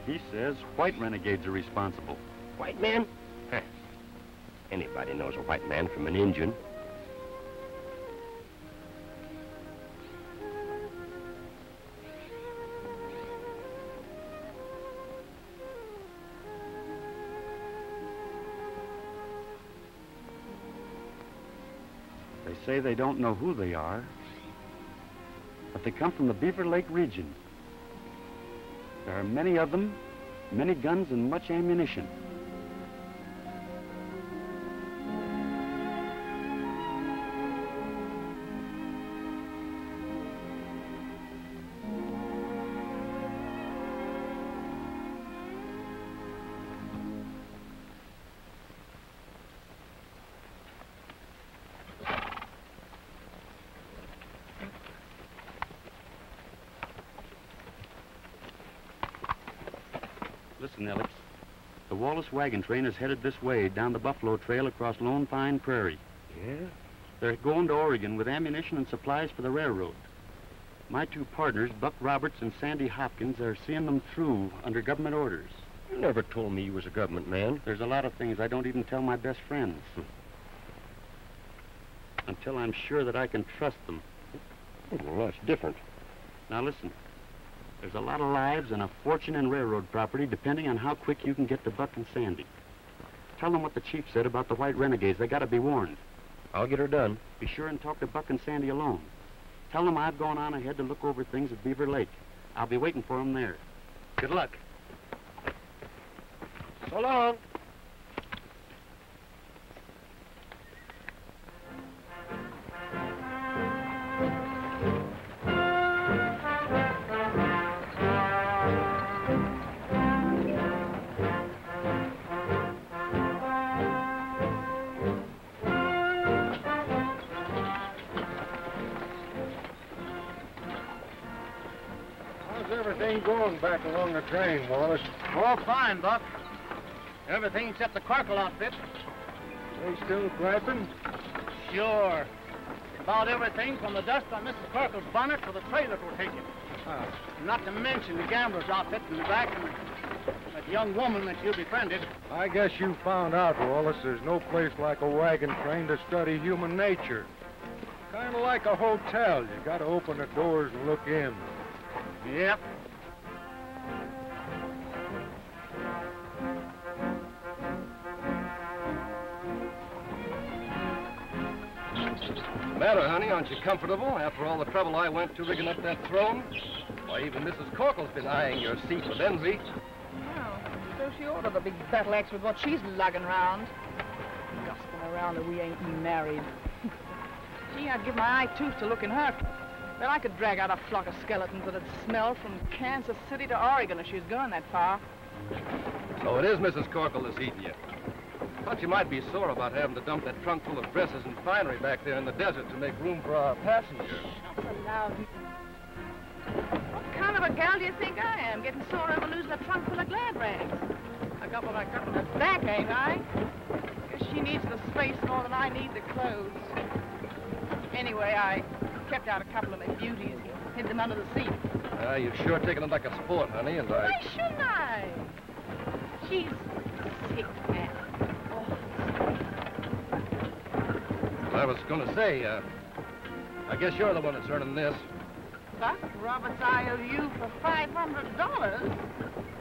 He says white renegades are responsible. White man? Huh. Anybody knows a white man from an Injun. They say they don't know who they are, but they come from the Beaver Lake region. There are many of them, many guns and much ammunition. Listen, Alex. The Wallace wagon train is headed this way, down the Buffalo Trail across Lone Pine Prairie. Yeah? They're going to Oregon with ammunition and supplies for the railroad. My two partners, Buck Roberts and Sandy Hopkins, are seeing them through under government orders. You never told me you was a government man. There's a lot of things I don't even tell my best friends. Until I'm sure that I can trust them. Well, that's different. Now listen. There's a lot of lives and a fortune in railroad property depending on how quick you can get to Buck and Sandy. Tell them what the chief said about the white renegades. They gotta be warned. I'll get her done. Be sure and talk to Buck and Sandy alone. Tell them I've gone on ahead to look over things at Beaver Lake. I'll be waiting for them there. Good luck. So long. Everything going back along the train, Wallace? Oh, fine, Buck. Everything except the Corkle outfit. They still griping? Sure. About everything from the dust on Mrs. Corkle's bonnet to the trailers we're taking. Not to mention the gambler's outfit in the back and that young woman that you befriended. I guess you found out, Wallace, there's no place like a wagon train to study human nature. Kind of like a hotel. You got to open the doors and look in. Yep. Matter, honey, aren't you comfortable after all the trouble I went to rigging up that throne? Why, even Mrs. Corkle's been eyeing your seat with envy. Well, so she ordered the big battle axe with what she's lugging around. Gossiping around that we ain't married. Gee, I'd give my eye tooth to look in her. Then I could drag out a flock of skeletons that'd smell from Kansas City to Oregon if she was going that far. So it is Mrs. Corkle that's eating you. Thought you might be sore about having to dump that trunk full of dresses and finery back there in the desert to make room for our passengers. Shut up loud. What kind of a gal do you think I am, getting sore over losing a trunk full of glad rags? I got what I got in the back, ain't I? Guess she needs the space more than I need the clothes. Anyway, I kept out a couple of my beauties, hid them under the seat. You've sure taken it like a sport, honey, and Why shouldn't I? She's sick, man. I was going to say, I guess you're the one that's earning this. Buck Roberts IOU for $500?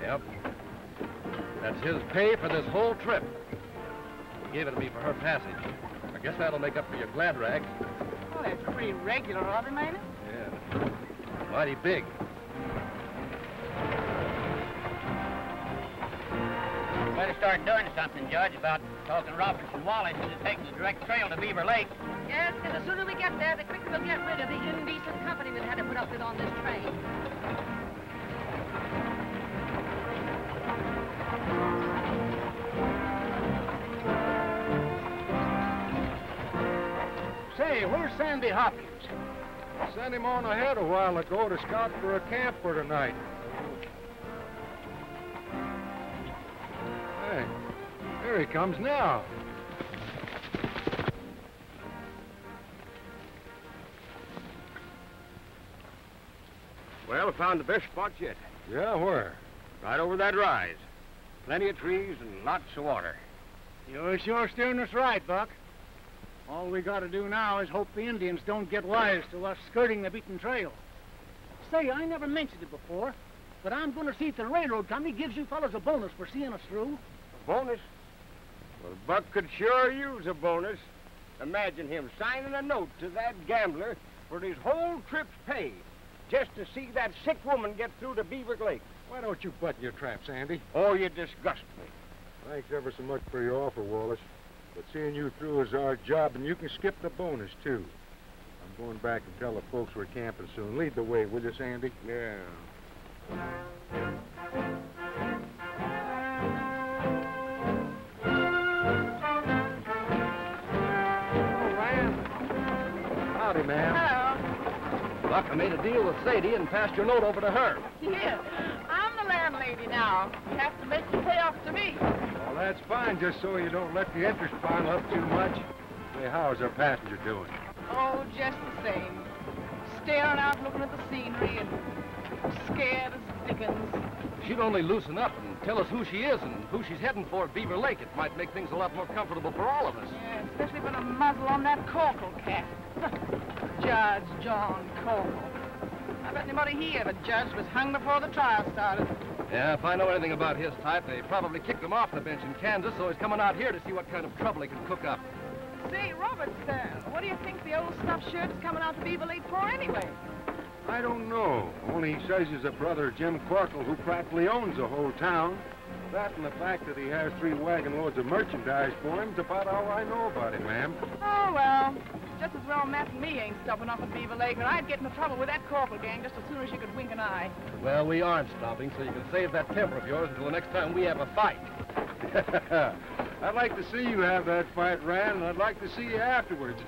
Yep. That's his pay for this whole trip. He gave it to me for her passage. I guess that'll make up for your glad rags. Oh, that's pretty regular of him, ain't it? Yeah. Mighty big. Better start doing something, Judge, about talking Roberts and Wallace into taking the direct trail to Beaver Lake. Yes, because the sooner we get there, the quicker we'll get rid of the indecent company we've had to put up with on this train. Say, where's Sandy Hopkins? Sent him on ahead a while ago to scout for a camp for tonight. Hey, here he comes now. Well, found the best spot yet. Yeah, where? Right over that rise. Plenty of trees and lots of water. You're sure steering us right, Buck. All we got to do now is hope the Indians don't get wise to us skirting the beaten trail. Say, I never mentioned it before, but I'm going to see if the railroad company gives you fellas a bonus for seeing us through. A bonus? Well, Buck could sure use a bonus. Imagine him signing a note to that gambler for his whole trip's pay, just to see that sick woman get through to Beaver Lake. Why don't you button your trap, Sandy? Oh, you disgust me. Thanks ever so much for your offer, Wallace. But seeing you through is our job, and you can skip the bonus, too. I'm going back and tell the folks we're camping soon. Lead the way, will you, Sandy? Yeah. Howdy, ma'am. Hello. Buck, I made a deal with Sadie and passed your note over to her. Yeah, I'm the landlady now. You have to make the payoff to me. Well, that's fine, just so you don't let the interest pile up too much. Say, how's our passenger doing? Oh, just the same. Staring out, looking at the scenery, and scared as dickens. She'd only loosen up and tell us who she is and who she's heading for at Beaver Lake. It might make things a lot more comfortable for all of us. Yeah, especially with a muzzle on that Corkle cat. Judge John Corkle. I bet anybody he ever judged was hung before the trial started. Yeah, if I know anything about his type, they probably kicked him off the bench in Kansas, so he's coming out here to see what kind of trouble he can cook up. Say, Roberts, what do you think the old stuffed shirt is coming out to Beaver Lake for anyway? I don't know. Only he says he's a brother of Jim Corkle, who practically owns the whole town. That and the fact that he has 3 wagon loads of merchandise for him is about all I know about him, ma'am. Oh, well, just as well Matt and me ain't stopping off at Beaver Lake, or I'd get into trouble with that Corkle gang just as soon as you could wink an eye. Well, we aren't stopping, so you can save that temper of yours until the next time we have a fight. I'd like to see you have that fight, Rand, and I'd like to see you afterwards.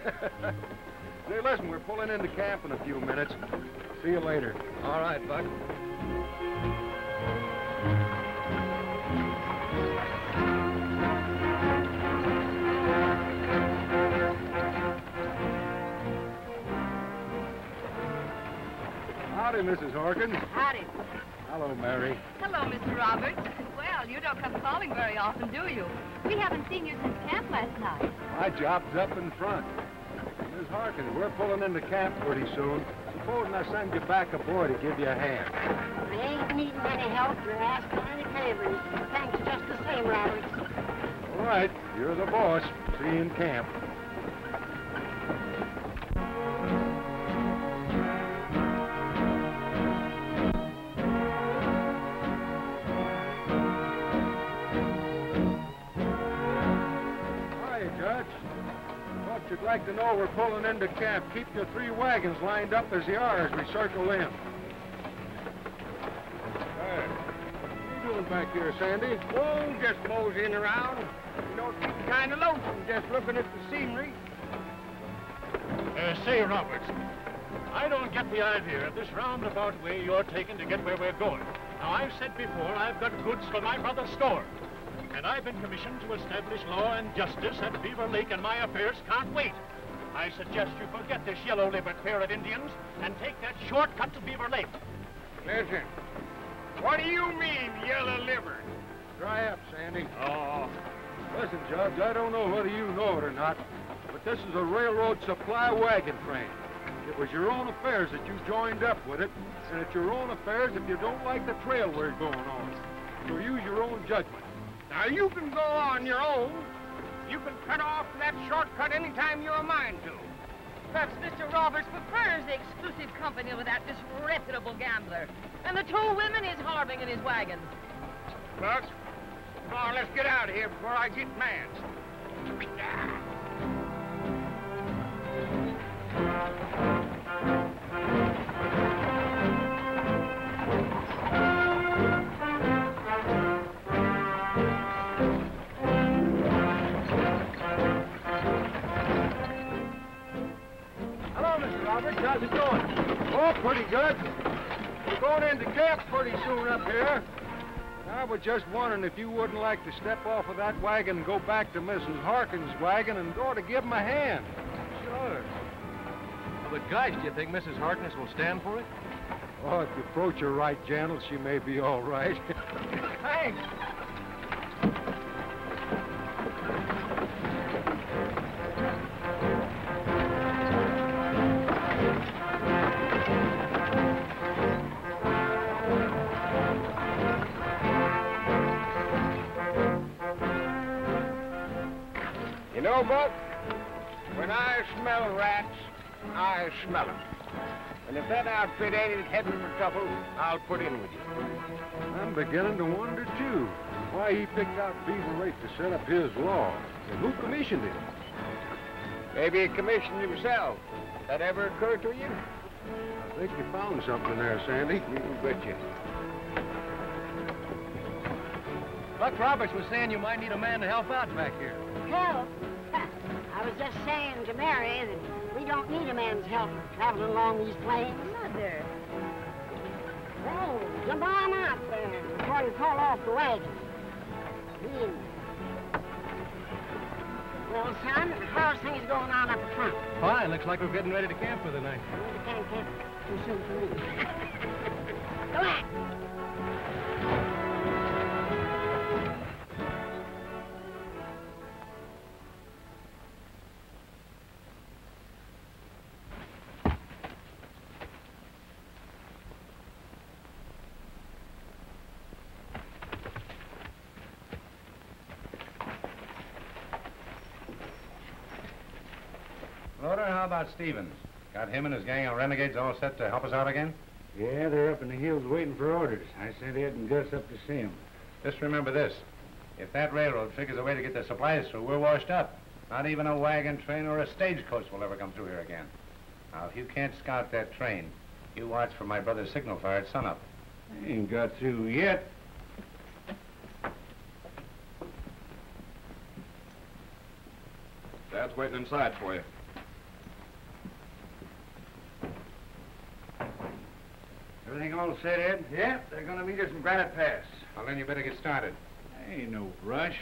Say, listen, we're pulling into camp in a few minutes. See you later. All right, Buck. Howdy, Mrs. Hawkins. Howdy. Hello, Mary. Hello, Mr. Roberts. Well, you don't come calling very often, do you? We haven't seen you since camp last night. My job's up in front. Miss Hawkins, we're pulling into camp pretty soon. Supposing I send you back a boy to give you a hand. I ain't needing any help or asking any favors. Thanks just the same, Roberts. All right, you're the boss. See you in camp. You'd like to know we're pulling into camp. Keep your 3 wagons lined up as they are as we circle in. Hey, what are you doing back here, Sandy? Oh, just moseying around. You know, it's getting kind of lonesome just looking at the scenery. Say, Roberts, I don't get the idea of this roundabout way you're taking to get where we're going. Now, I've said before, I've got goods for my brother's store. And I've been commissioned to establish law and justice at Beaver Lake, and my affairs can't wait. I suggest you forget this yellow-livered pair of Indians and take that shortcut to Beaver Lake. Listen, what do you mean, yellow-livered? Dry up, Sandy. Oh. Listen, Judge, I don't know whether you know it or not, but this is a railroad supply wagon train. It was your own affairs that you joined up with it, and it's your own affairs if you don't like the trail we're going on. So use your own judgment. Now, you can go on your own. You can cut off that shortcut anytime you're a mind to. Perhaps Mr. Roberts prefers the exclusive company with that disreputable gambler. And the 2 women he's harboring in his wagon. Buck, come on, let's get out of here before I get mad. How's it going? Oh, pretty good. We're going into camp pretty soon up here. I was just wondering if you wouldn't like to step off of that wagon and go back to Mrs. Harkins' wagon and go to give him a hand. Sure. Well, but gosh, do you think Mrs. Harkness will stand for it? Oh, if you approach her right gentle, she may be all right. way. You know, Buck, when I smell rats, I smell them. And if that outfit ain't heading for trouble, I'll put in with you. I'm beginning to wonder, too, why he picked out Beaver Lake to set up his law. And who commissioned him? Maybe he commissioned himself. That ever occur to you? I think you found something there, Sandy. You betcha. Buck Roberts was saying you might need a man to help out back here. Help? I was just saying to Mary that we don't need a man's help traveling along these plains. Mother. Well, jump on out there before you fall off the wagon. Well, son, how's things going on up front? Fine. Looks like we're getting ready to camp for the night. Well, we can't camp too soon for me. Go back. Loder, how about Stevens? Got him and his gang of renegades all set to help us out again? Yeah, they're up in the hills waiting for orders. I sent Ed and Gus up to see them. Just remember this. If that railroad figures a way to get the supplies through, we're washed up. Not even a wagon train or a stagecoach will ever come through here again. Now, if you can't scout that train, you watch for my brother's signal fire at sunup. Ain't got through yet. Dad's waiting inside for you. Everything all set, Ed? Yeah, they're gonna meet us in Granite Pass. Well, then you better get started. Ain't no rush.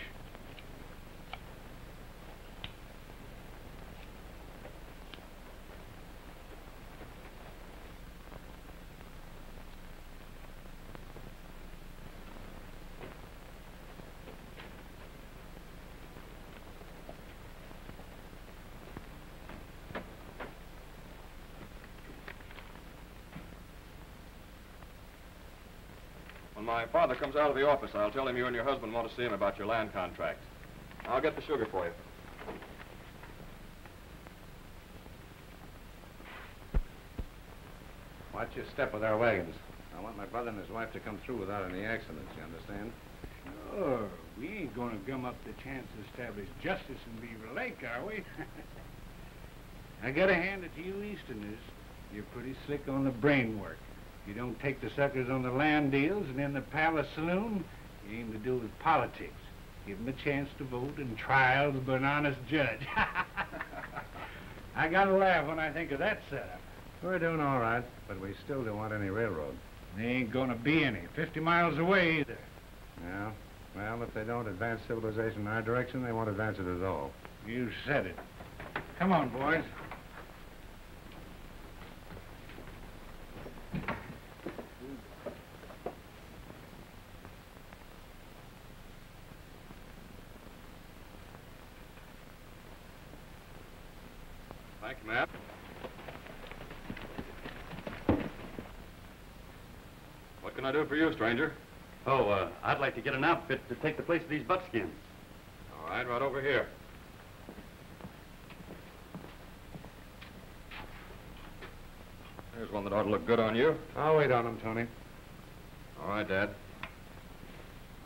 When my father comes out of the office, I'll tell him you and your husband want to see him about your land contract. I'll get the sugar for you. Watch your step with our wagons. I want my brother and his wife to come through without any accidents, you understand? Sure. We ain't gonna gum up the chance to establish justice in Beaver Lake, are we? I gotta hand it to you Easterners. You're pretty slick on the brain work. You don't take the suckers on the land deals, and in the Palace Saloon, you aim to do with politics. Give them a chance to vote and trials by an honest judge. I gotta laugh when I think of that setup. We're doing all right, but we still don't want any railroad. There ain't gonna be any. 50 miles away either. Yeah? Well, if they don't advance civilization in our direction, they won't advance it at all. You said it. Come on, boys. Thank you, Matt. What can I do for you, stranger? Oh, I'd like to get an outfit to take the place of these buckskins. All right over here. Here's one that ought to look good on you. I'll wait on them, Tony. All right, Dad.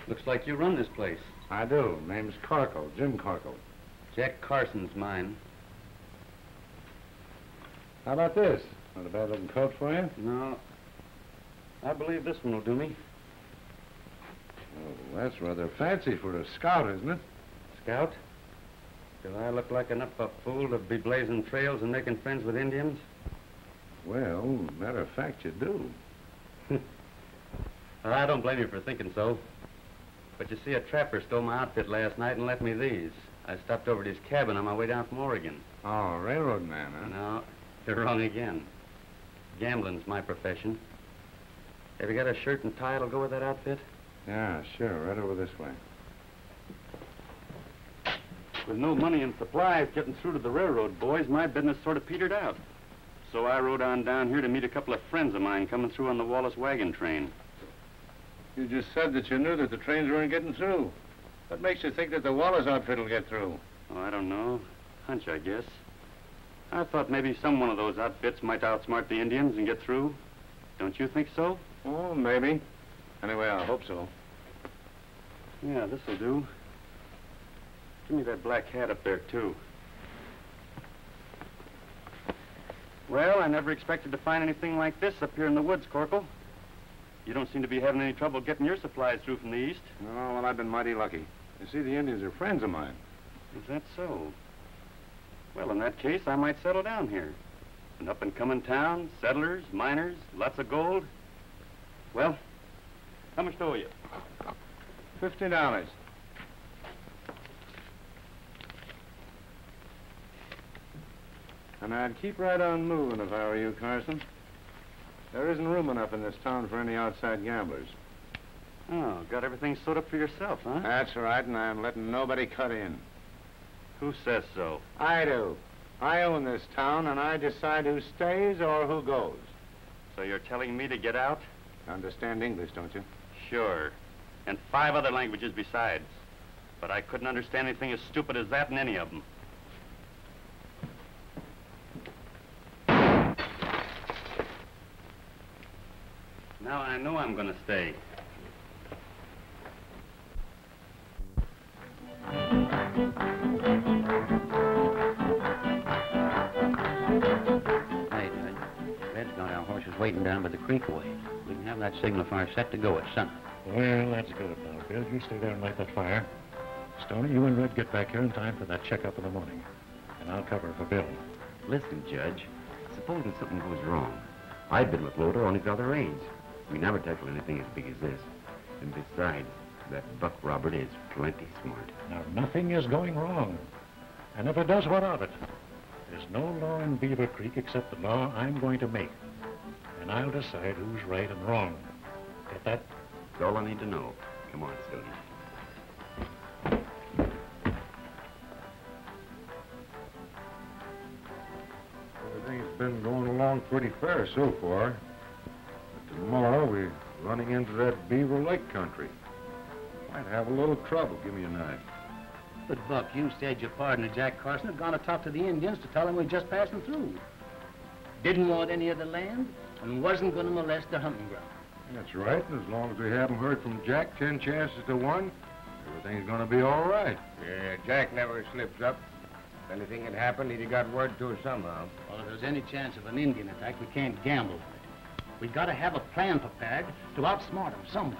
Looks like you run this place. I do. Name's Corkle, Jim Corkle. Jack Carson's mine. How about this? Not a bad-looking coat for you? No. I believe this one will do me. Oh, that's rather fancy for a scout, isn't it? Scout? Do I look like enough of a fool to be blazing trails and making friends with Indians? Well, matter of fact, you do. Well, I don't blame you for thinking so. But you see, a trapper stole my outfit last night and left me these. I stopped over at his cabin on my way down from Oregon. Oh, railroad man, huh? No, you're wrong again. Gambling's my profession. Have you got a shirt and tie that'll go with that outfit? Yeah, sure. Right over this way. With no money and supplies getting through to the railroad boys, my business sort of petered out. So I rode on down here to meet a couple of friends of mine coming through on the Wallace wagon train. You just said that you knew that the trains weren't getting through. What makes you think that the Wallace outfit will get through? Oh, I don't know. Hunch, I guess. I thought maybe some one of those outfits might outsmart the Indians and get through. Don't you think so? Oh, maybe. Anyway, I hope so. Yeah, this'll do. Give me that black hat up there, too. Well, I never expected to find anything like this up here in the woods, Corkle. You don't seem to be having any trouble getting your supplies through from the east. No, well, I've been mighty lucky. You see, the Indians are friends of mine. Is that so? Well, in that case, I might settle down here. An up-and-coming town, settlers, miners, lots of gold. Well, how much owe you? $50. And I'd keep right on moving if I were you, Carson. There isn't room enough in this town for any outside gamblers. Oh, got everything sewed up for yourself, huh? That's right, and I'm letting nobody cut in. Who says so? I do. I own this town, and I decide who stays or who goes. So you're telling me to get out? Understand English, don't you? Sure. And 5 other languages besides. But I couldn't understand anything as stupid as that in any of them. Now I know I'm gonna stay. Hey, Judge. Red's got our horses waiting down by the creek way. We can have that signal fire set to go at sun. Well, that's good now, Bill. You stay there and light that fire. Stoney, you and Red get back here in time for that checkup in the morning. And I'll cover for Bill. Listen, Judge. Supposing something goes wrong. I've been with Loder only for other aids. We never tackle anything as big as this. And besides, that Buck Robert is plenty smart. Now, nothing is going wrong. And if it does, what of it? There's no law in Beaver Creek except the law I'm going to make. And I'll decide who's right and wrong. Get that? That's all I need to know. Come on, Stoney. Everything's been going along pretty fair so far. But tomorrow we're running into that Beaver Lake country. Might have a little trouble, give me a knife. But, Buck, you said your partner, Jack Carson, had gone to talk to the Indians to tell them we're just passing through. Didn't want any of the land and wasn't going to molest their hunting ground. That's right, and as long as we haven't heard from Jack 10 chances to 1, everything's gonna be all right. Yeah, Jack never slips up. If anything had happened, he'd have got word to us somehow. Well, if there's any chance of an Indian attack, we can't gamble on it. We've got to have a plan prepared to outsmart them some way.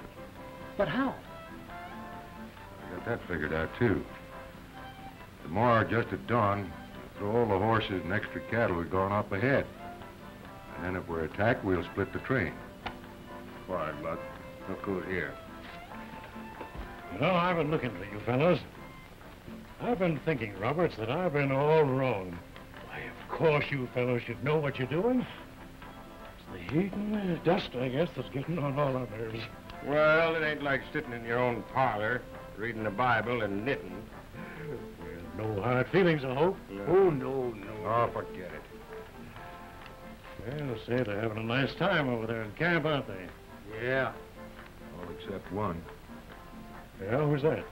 But how? I got that figured out, too. Tomorrow, just at dawn, throw all the horses and extra cattle we've gone up ahead. And then if we're attacked, we'll split the train. Quiet, Buck. Look who's here. Well, I've been looking for you fellas. I've been thinking, Roberts, that I've been all wrong. Why, of course you fellows should know what you're doing. It's the heat and the dust, I guess, that's getting on all our nerves. Well, it ain't like sitting in your own parlor, reading the Bible and knitting. Well, no hard feelings, I hope. No. Oh, no. Oh, forget it. Well, say they're having a nice time over there in camp, aren't they? Yeah. All except one. Yeah, who's that?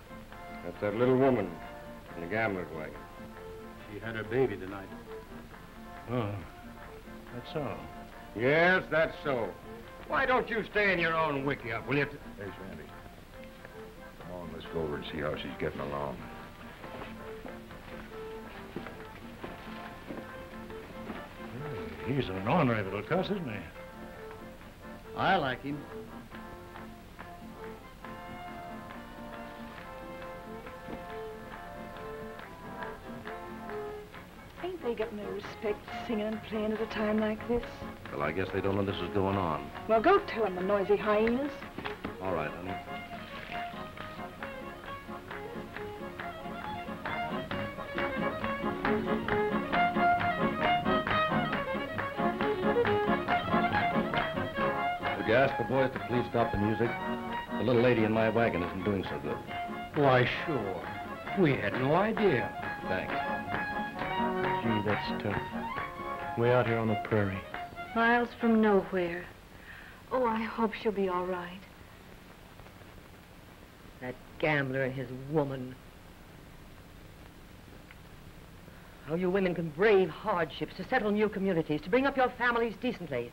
That's that little woman in the gambler's wagon. She had her baby tonight. Oh, that's all. Yes, that's so. Why don't you stay in your own wickiup, will you? Hey, Sandy. Come on, let's go over and see how she's getting along. He's an ornery little cuss, isn't he? I like him. Ain't they getting no respect singing and playing at a time like this? Well, I guess they don't know this is going on. Well, go tell them, the noisy hyenas. All right, honey. Would you ask the boys to please stop the music? The little lady in my wagon isn't doing so good. Why, sure. We had no idea. Thanks. Gee, that's tough. Way out here on the prairie. Miles from nowhere. Oh, I hope she'll be all right. That gambler and his woman. How you women can brave hardships to settle new communities, to bring up your families decently,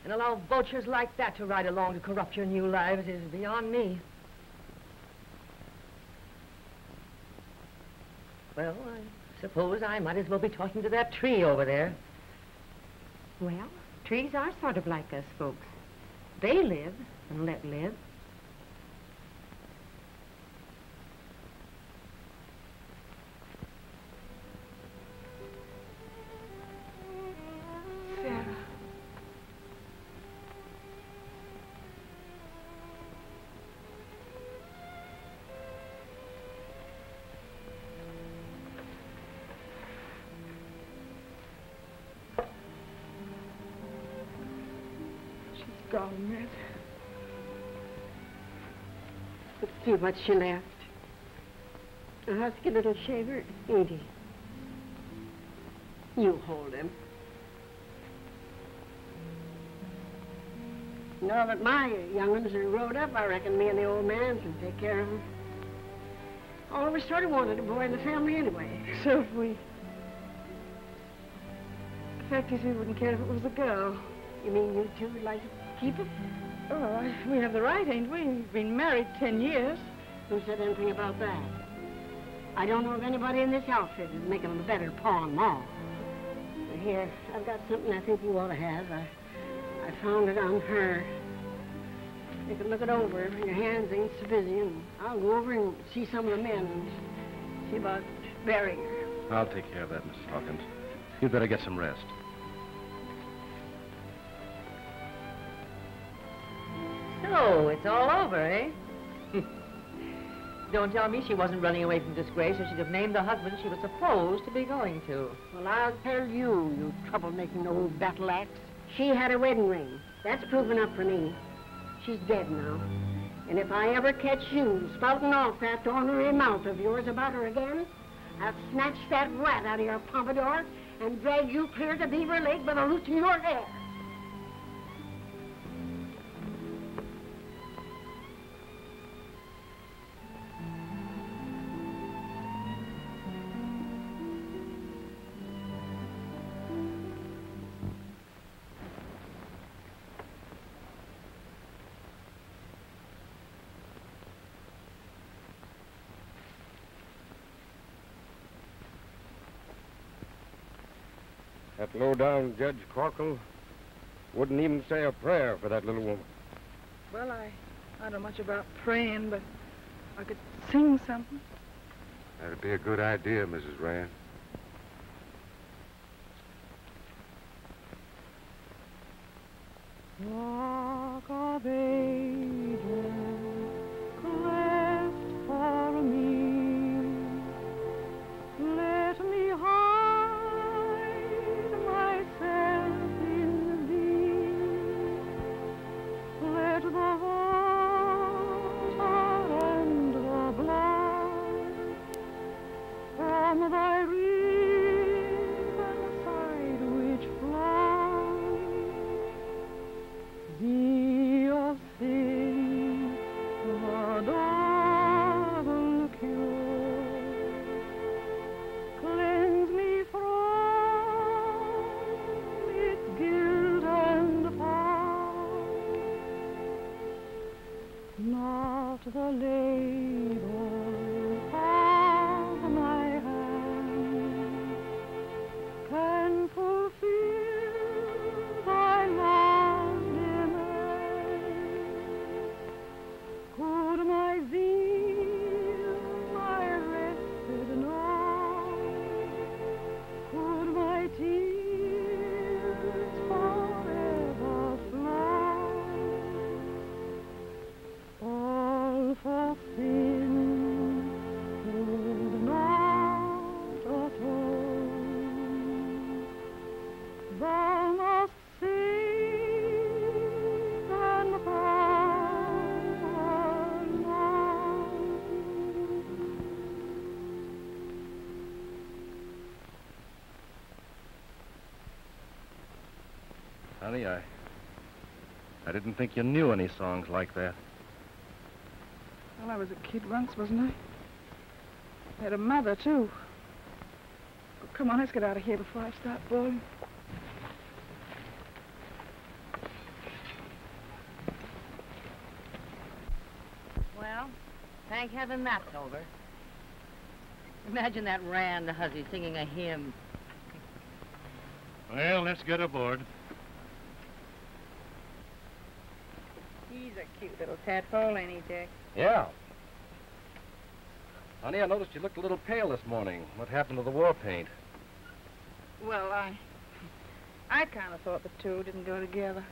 and allow vultures like that to ride along to corrupt your new lives is beyond me. Well, I suppose I might as well be talking to that tree over there. Well, trees are sort of like us folks. They live and let live. Sarah. Gone, Matt. Let's see what she left. A husky little shaver, ain't he? You hold him. Now that my young'uns are rode up, I reckon me and the old man can take care of them. Oh, we sort of wanted a boy in the family anyway. So if we... The fact is, we wouldn't care if it was a girl. You mean you two would like to keep it? Oh, we have the right, ain't we? We've been married 10 years. Who said anything about that? I don't know of anybody in this outfit who's making them a better paw and maw. Here, I've got something I think you ought to have. I found it on her. You can look it over. Your hands ain't so busy, and I'll go over and see some of the men and see about burying her. I'll take care of that, Mrs. Hawkins. You'd better get some rest. So, it's all over, eh? Don't tell me she wasn't running away from disgrace, or she'd have named the husband she was supposed to be going to. Well, I'll tell you, you troublemaking old battle axe. She had a wedding ring. That's proven up for me. She's dead now. And if I ever catch you spouting off that ornery mouth of yours about her again, I'll snatch that rat out of your pompadour and drag you clear to Beaver Lake by the roots of your hair. That low-down Judge Corkle wouldn't even say a prayer for that little woman. Well, I don't know much about praying, but I could sing something. That'd be a good idea, Mrs. Rand. Rock of ages, cleft for me, let me hide myself in thee, let the water and the blood from thy riven side which flows be of sin, the double cure. Cleanse me from its guilt and fault, not the labor of my hand, Honey, I didn't think you knew any songs like that. Well, I was a kid once, wasn't I? I had a mother, too. Oh, come on, let's get out of here before I start boiling. Well, thank heaven that's over. Imagine that Rand hussy singing a hymn. Well, let's get aboard. He's a cute little tadpole, ain't he, Jack? Yeah. Honey, I noticed you looked a little pale this morning. What happened to the war paint? Well, I kind of thought the two didn't go together.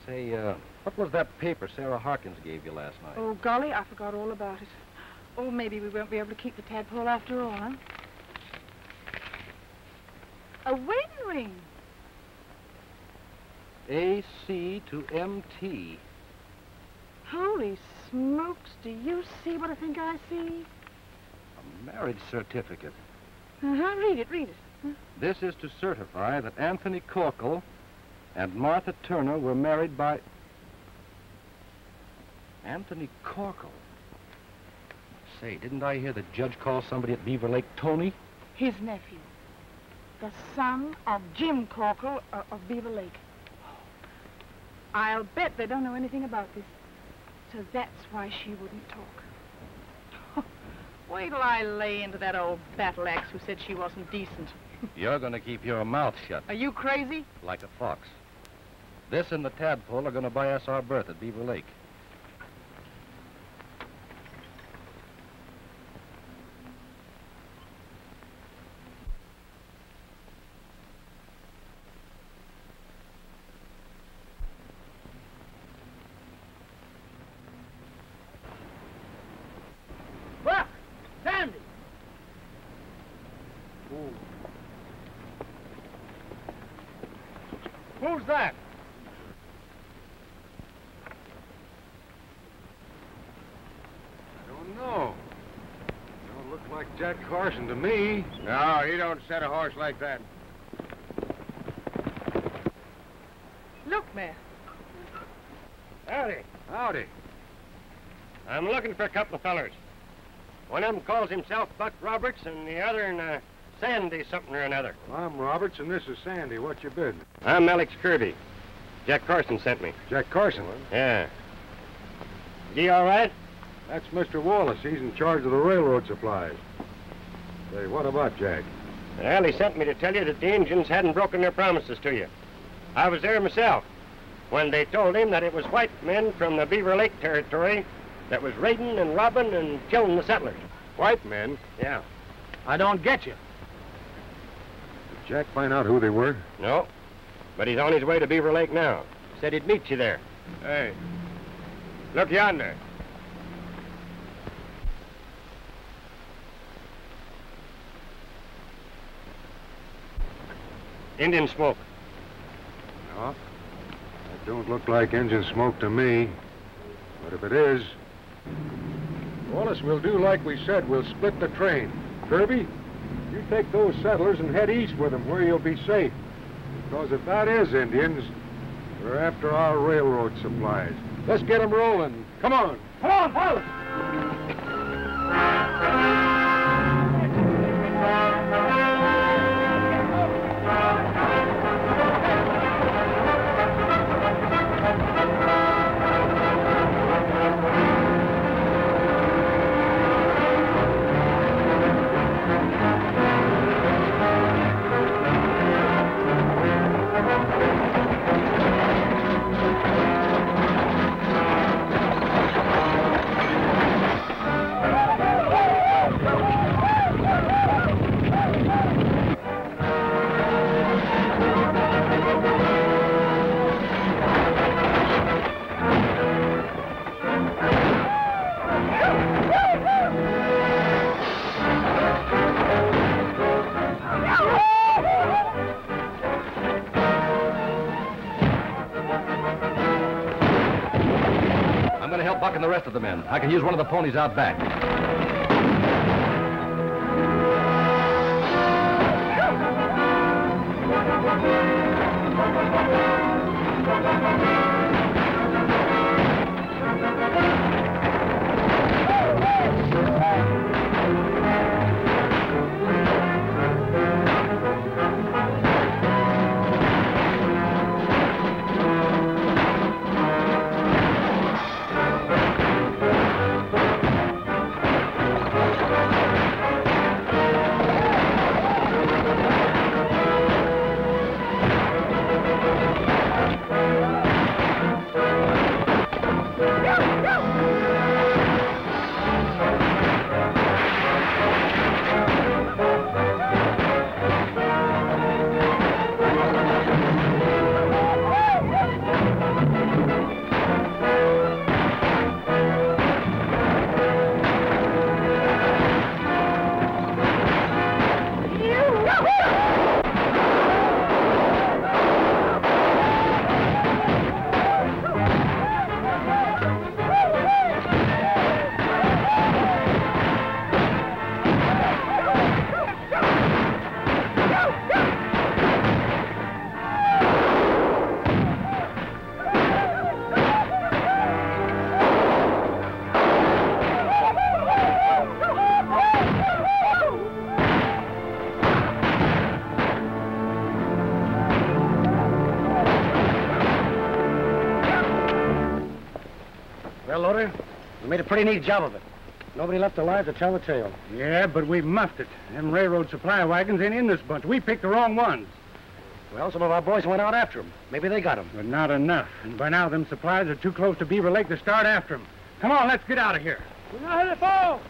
Say, what was that paper Sarah Hawkins gave you last night? Oh, golly, I forgot all about it. Oh, maybe we won't be able to keep the tadpole after all, huh? A wedding ring. AC to MT. Holy smokes, do you see what I think I see? A marriage certificate. Uh-huh, read it. Huh? This is to certify that Anthony Corkle and Martha Turner were married by... Anthony Corkle? Say, didn't I hear the judge call somebody at Beaver Lake Tony? His nephew. The son of Jim Corkle of Beaver Lake. I'll bet they don't know anything about this. So that's why she wouldn't talk. Wait till I lay into that old battle axe who said she wasn't decent. You're going to keep your mouth shut. Are you crazy? Like a fox. This and the tadpole are going to buy us our berth at Beaver Lake. Buck! Sandy! Who's that? I don't know. Don't look like Jack Carson to me. No, he don't set a horse like that. Look, Mayor. Howdy. Howdy. I'm looking for a couple of fellers. One of them calls himself Buck Roberts, and the other Sandy something or another. Well, I'm Roberts, and this is Sandy. What you bid? I'm Alex Kirby. Jack Carson sent me. Jack Carson? Yeah. He all right? That's Mr. Wallace. He's in charge of the railroad supplies. Say, what about Jack? Well, he sent me to tell you that the Indians hadn't broken their promises to you. I was there myself when they told him that it was white men from the Beaver Lake territory that was raiding and robbing and killing the settlers. White men? Yeah. I don't get you. Did Jack find out who they were? No. But he's on his way to Beaver Lake now. Said he'd meet you there. Hey, look yonder. Indian smoke. No. That don't look like engine smoke to me. But if it is... Wallace, we'll do like we said. We'll split the train. Kirby, you take those settlers and head east with them where you'll be safe. Because if that is Indians, they're after our railroad supplies. Let's get them rolling. Come on. Come on, fellas! I'm going to help Buck and the rest of the men. I can use one of the ponies out back. Well, Loder, we made a pretty neat job of it. Nobody left alive to tell the tale. Yeah, but we muffed it. Them railroad supply wagons ain't in this bunch. We picked the wrong ones. Well, some of our boys went out after them. Maybe they got them. But not enough. And by now, them supplies are too close to Beaver Lake to start after them. Come on, let's get out of here. We're not headed for.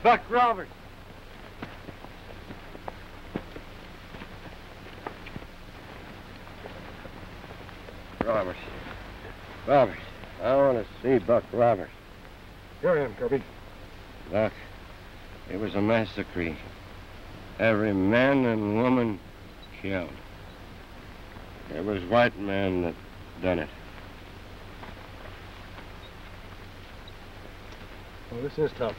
Buck Roberts. Roberts. Roberts. I want to see Buck Roberts. Here I am, Kirby. Buck, it was a massacre. Every man and woman killed. It was white men that done it. Oh, this is tough.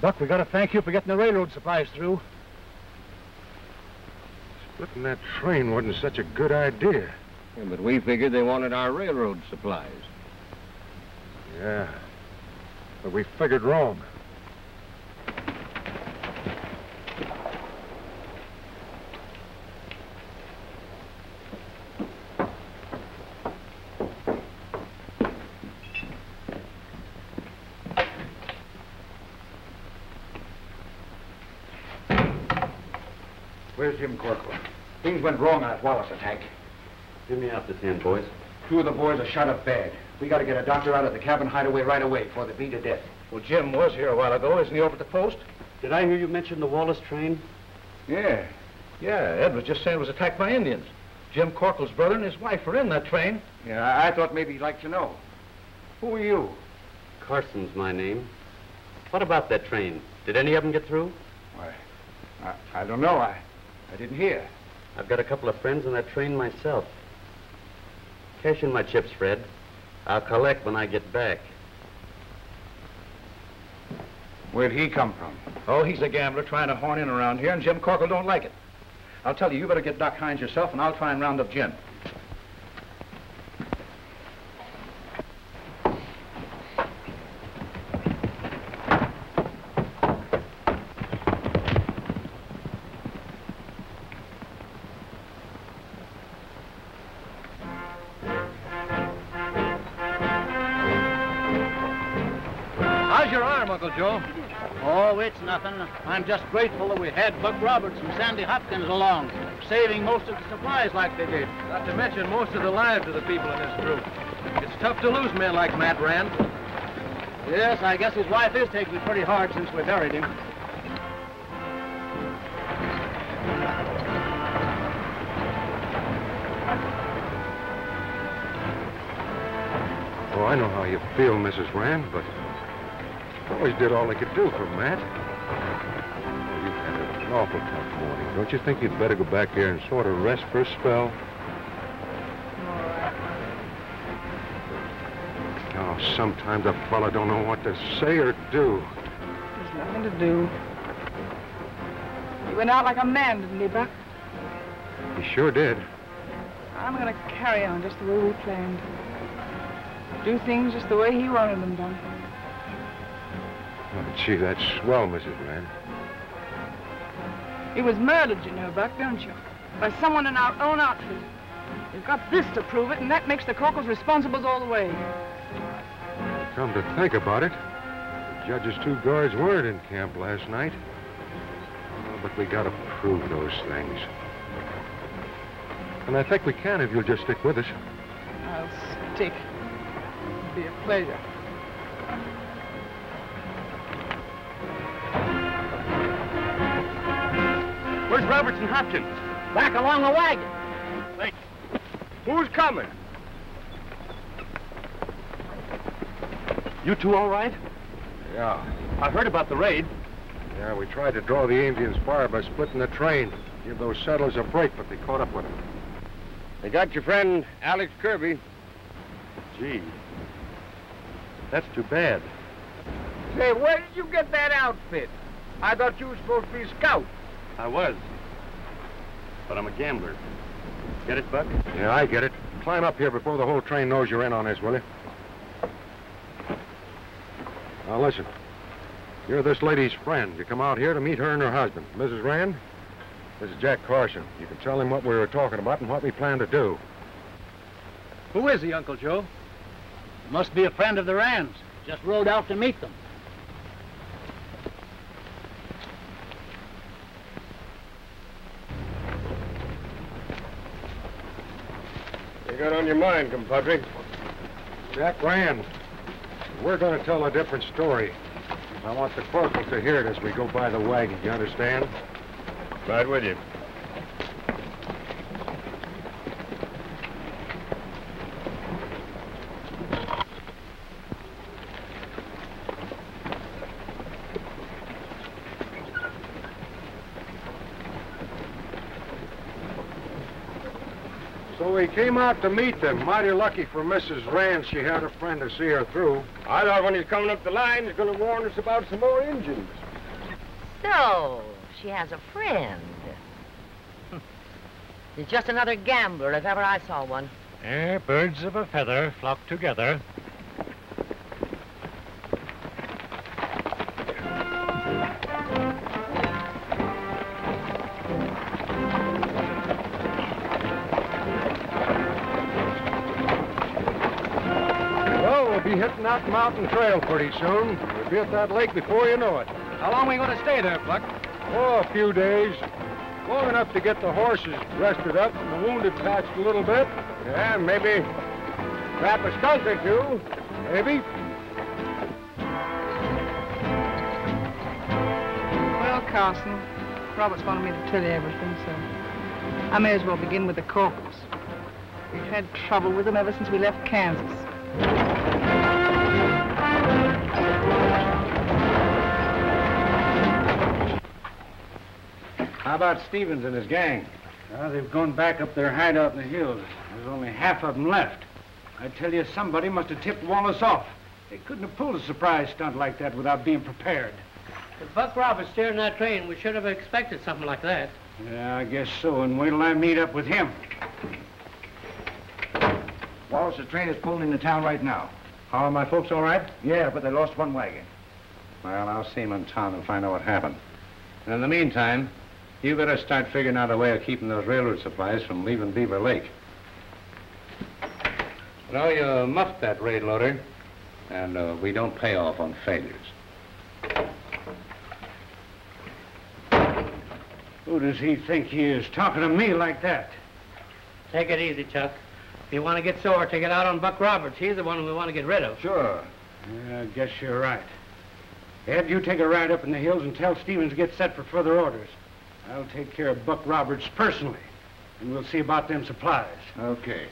Buck, we got to thank you for getting the railroad supplies through. Splitting that train wasn't such a good idea. Yeah, but we figured they wanted our railroad supplies. Yeah, but we figured wrong. Where's Jim Corkle? Things went wrong on that Wallace attack. Give me out this hand, boys. 2 of the boys are shot up bad. We got to get a doctor out of the cabin hideaway right away before they bleed to death. Well, Jim was here a while ago. Isn't he over at the post? Did I hear you mention the Wallace train? Yeah. Yeah, Ed was just saying it was attacked by Indians. Jim Corkle's brother and his wife were in that train. Yeah, I thought maybe you'd like to know. Who are you? Carson's my name. What about that train? Did any of them get through? Why, I don't know. I didn't hear. I've got a couple of friends on that train myself. Cash in my chips, Fred. I'll collect when I get back. Where'd he come from? Oh, he's a gambler trying to horn in around here, and Jim Corkle don't like it. I'll tell you, you better get Doc Hines yourself, and I'll try and round up Jim. How's your arm, Uncle Joe? Oh, it's nothing. I'm just grateful that we had Buck Roberts and Sandy Hopkins along, saving most of the supplies like they did. Not to mention most of the lives of the people in this group. It's tough to lose men like Matt Rand. Yes, I guess his wife is taking it pretty hard since we buried him. Oh, I know how you feel, Mrs. Rand, but always did all they could do for Matt. Oh, you've had an awful tough morning. Don't you think you'd better go back here and sort of rest for a spell? Oh, sometimes a fella don't know what to say or do. There's nothing to do. He went out like a man, didn't he, Buck? He sure did. I'm going to carry on just the way we planned. Do things just the way he wanted them done. Oh, gee, that's swell, Mrs. Rand. He was murdered, you know, Buck, don't you? By someone in our own outfit. We've got this to prove it, and that makes the Corkles responsible all the way. Come to think about it, Judge's 2 guards weren't in camp last night. Oh, but we gotta prove those things. And I think we can if you'll just stick with us. I'll stick. It'll be a pleasure. Where's Roberts and Hopkins? Back along the wagon. Wait. Who's coming? You two all right? Yeah. I heard about the raid. Yeah, we tried to draw the Indians' fire by splitting the train. Give those settlers a break, but they caught up with them. They got your friend Alex Kirby. Gee, that's too bad. Say, where did you get that outfit? I thought you were supposed to be a scout. I was. But I'm a gambler. Get it, Buck? Yeah, I get it. Climb up here before the whole train knows you're in on this, will you? Now, listen. You're this lady's friend. You come out here to meet her and her husband. Mrs. Rand, this is Jack Carson. You can tell him what we were talking about and what we plan to do. Who is he, Uncle Joe? Must be a friend of the Rands. Just rode out to meet them. What you got on your mind, compadre? Jack Rand. We're going to tell a different story. I want the corporal to hear it as we go by the wagon. You understand? Right with you. So we came out to meet them. Mighty lucky for Mrs. Rand she had a friend to see her through. I thought when he's coming up the line, he's going to warn us about some more Indians. So, she has a friend. He's just another gambler if ever I saw one. Birds of a feather flock together. Well, we'll be hitting that mountain trail pretty soon. We'll be at that lake before you know it. How long are we going to stay there, Buck? Oh, a few days. Long enough to get the horses rested up and the wounded patched a little bit. Yeah, maybe trap a skunk or two. Maybe. Well, Carson, Robert's wanted me to tell you everything, so I may as well begin with the Corkles. We've had trouble with them ever since we left Kansas. How about Stevens and his gang? They've gone back up their hideout in the hills. There's only half of them left. I tell you, somebody must have tipped Wallace off. They couldn't have pulled a surprise stunt like that without being prepared. If Buck Roberts steering that train, we should have expected something like that. Yeah, I guess so, and wait till I meet up with him. Wallace, the train is pulling into town right now. How are my folks all right? Yeah, but they lost one wagon. Well, I'll see him in town and find out what happened. And in the meantime, you better start figuring out a way of keeping those railroad supplies from leaving Beaver Lake. You know, you muffed that raid, Loder, and we don't pay off on failures. Who does he think he is, talking to me like that? Take it easy, Chuck. If you want to get sore, take it out on Buck Roberts. He's the one we want to get rid of. Sure. Yeah, I guess you're right. Ed, you take a ride up in the hills and tell Stevens to get set for further orders. I'll take care of Buck Roberts personally, and we'll see about them supplies. Okay.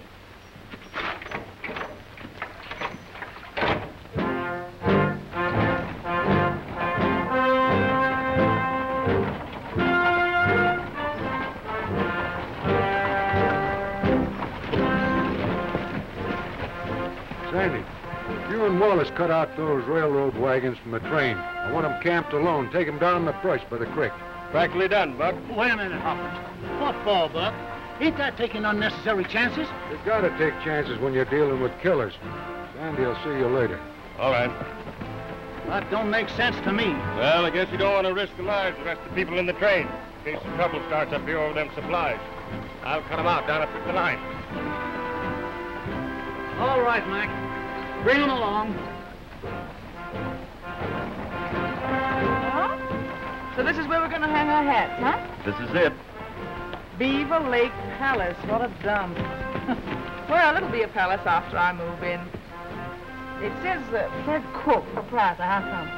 Sandy, you and Wallace cut out those railroad wagons from the train. I want them camped alone. Take them down in the brush by the creek. Practically done, Buck. Wait a minute, Hopkins. What for, Buck? Ain't that taking unnecessary chances? You gotta take chances when you're dealing with killers. Sandy, I'll see you later. All right. That don't make sense to me. Well, I guess you don't want to risk the lives of the rest of the people in the train in case some trouble starts up here over them supplies. I'll cut them out down up the line. All right, Mac. Bring them along. So this is where we're going to hang our hats, huh? This is it. Beaver Lake Palace. What a dump. Well, it'll be a palace after I move in. It says Fred Cook, proprietor. How come?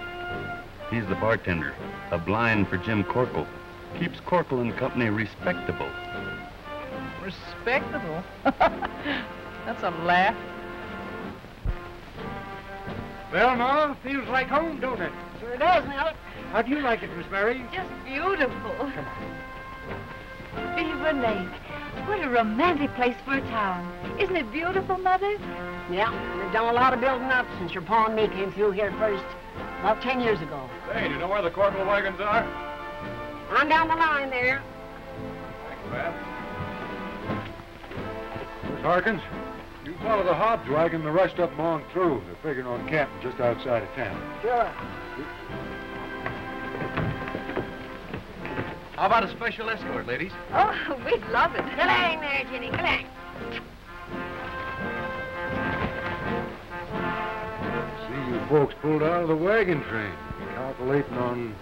He's the bartender. A blind for Jim Corkle. Keeps Corkle and Company respectable. Respectable? That's a laugh. Well, Ma, feels like home, don't it? Sure does, now. How do you like it, Miss Barrie? Just beautiful. Beaver Lake. What a romantic place for a town. Isn't it beautiful, Mother? Yeah, they've done a lot of building up since your pa and me came through here first, about 10 years ago. Hey, do you know where the Corkle wagons are? On down the line there. Thanks, Pat. Miss Harkins, you follow the Hobbs wagon the rest of them on through. They're figuring on camping just outside of town. Sure. How about a special escort, ladies? Oh, we'd love it. Clang there, Jenny, clang. See, you folks pulled out of the wagon train. Calculating on